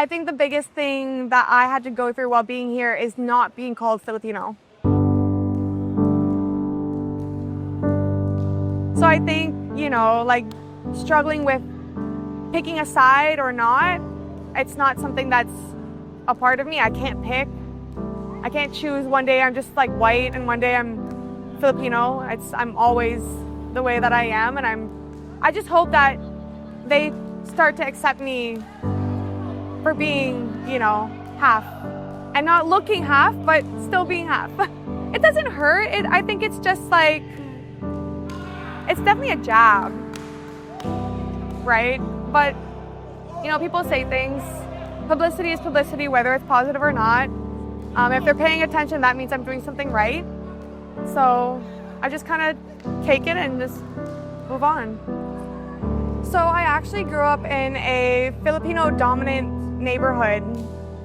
I think the biggest thing that I had to go through while being here is not being called Filipino. So I think, like struggling with picking a side or not, it's not something that's a part of me. I can't pick. I can't choose. One day I'm just like white and one day I'm Filipino. I'm always the way that I am, and I just hope that they start to accept me for being, half. And not looking half, but still being half. It doesn't hurt. I think it's just like, it's definitely a jab, right? But, people say things. Publicity is publicity, whether it's positive or not. If they're paying attention, that means I'm doing something right. So I just kind of take it and just move on. So I actually grew up in a Filipino-dominant neighborhood,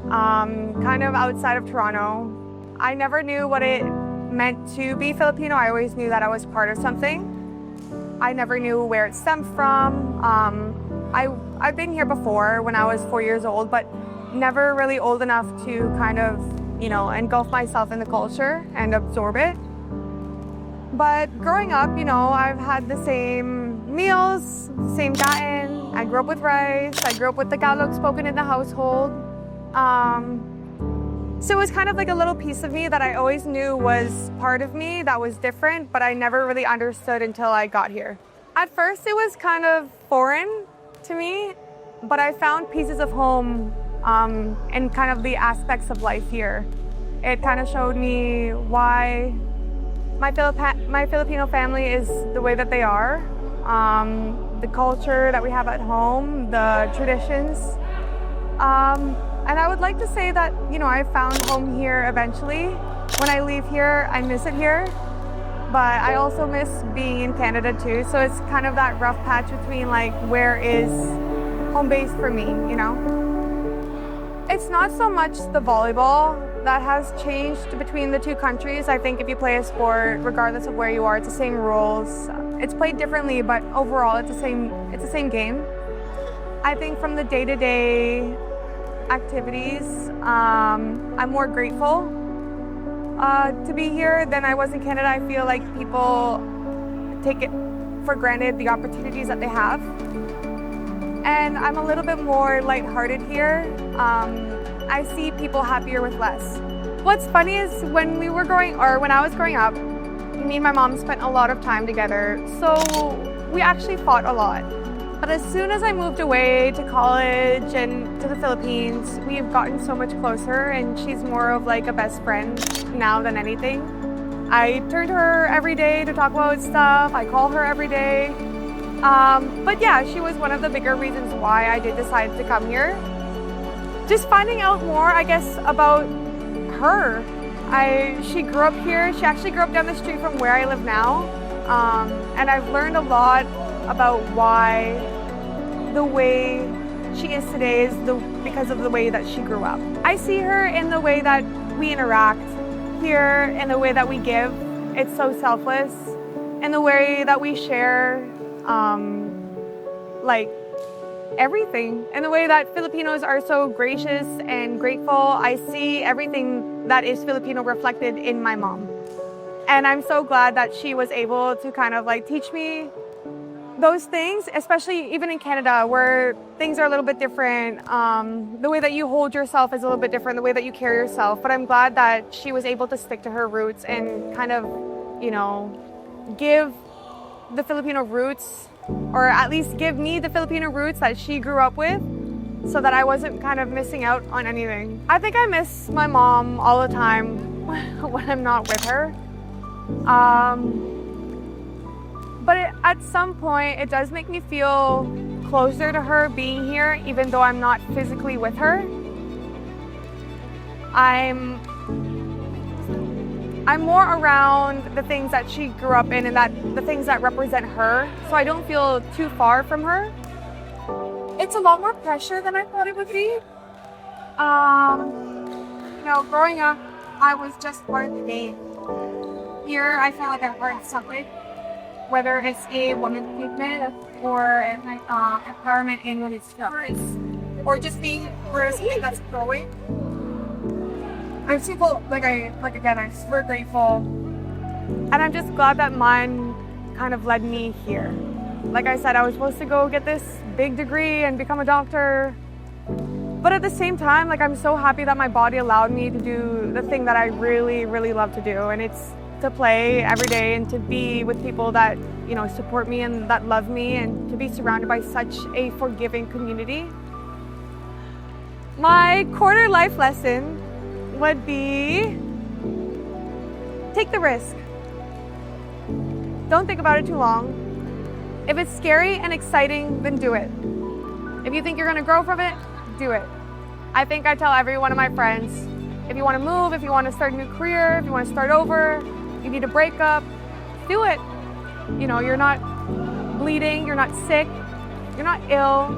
kind of outside of Toronto. I never knew what it meant to be Filipino. I always knew that I was part of something. I never knew where it stemmed from. I've been here before when I was 4 years old, but never really old enough to kind of, engulf myself in the culture and absorb it. But growing up, I've had the same meals, same kain. I grew up with rice. I grew up with Tagalog spoken in the household. So it was kind of like a little piece of me that I always knew was part of me that was different, but I never really understood until I got here. At first, it was kind of foreign to me, but I found pieces of home in kind of the aspects of life here. It kind of showed me why my Filipino family is the way that they are, the culture that we have at home, the traditions. And I would like to say that, I found home here eventually. When I leave here, I miss it here, but I also miss being in Canada too. So it's kind of that rough patch between like, where is home base for me, It's not so much the volleyball that has changed between the two countries. I think if you play a sport, regardless of where you are, it's the same rules. It's played differently, but overall it's the same game. I think from the day-to-day activities, I'm more grateful to be here than I was in Canada. I feel like people take it for granted, the opportunities that they have. And I'm a little bit more lighthearted here. I see people happier with less. What's funny is when I was growing up, me and my mom spent a lot of time together, so we actually fought a lot. But as soon as I moved away to college and to the Philippines, we've gotten so much closer, and she's more of like a best friend now than anything. I turn to her every day to talk about stuff. I call her every day. But yeah, she was one of the bigger reasons why I did decide to come here. Just finding out more, I guess, about her. She grew up here. She actually grew up down the street from where I live now. And I've learned a lot about why the way she is today is because of the way that she grew up. I see her in the way that we interact here, in the way that we give. It's so selfless. In the way that we share, like everything. In the way that Filipinos are so gracious and grateful. I see everything that is Filipino reflected in my mom. And I'm so glad that she was able to kind of like teach me those things, especially even in Canada where things are a little bit different. The way that you hold yourself is a little bit different, the way that you carry yourself. But I'm glad that she was able to stick to her roots and kind of, give the Filipino roots, or at least give me the Filipino roots that she grew up with, so that I wasn't kind of missing out on anything. I think I miss my mom all the time when I'm not with her. But at some point, it does make me feel closer to her being here, even though I'm not physically with her. I'm more around the things that she grew up in and the things that represent her, so I don't feel too far from her. It's a lot more pressure than I thought it would be. Growing up, I was just part of the game. Here, I feel like I'm part of something. Whether it's a women's movement or an empowerment in women's sports, or just being for something that's growing. I'm super, I'm super grateful. And I'm just glad that mine kind of led me here. Like I said, I was supposed to go get this big degree and become a doctor. But at the same time, like, I'm so happy that my body allowed me to do the thing that I really, really love to do. And it's to play every day and to be with people that, you know, support me and that love me, and to be surrounded by such a forgiving community. My quarter life lesson would be take the risk. Don't think about it too long. If it's scary and exciting, then do it. If you think you're gonna grow from it, do it. I think I tell every one of my friends, if you wanna move, if you wanna start a new career, if you wanna start over, you need a breakup, do it. You know, you're not bleeding, you're not sick, you're not ill.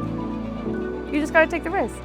You just gotta take the risk.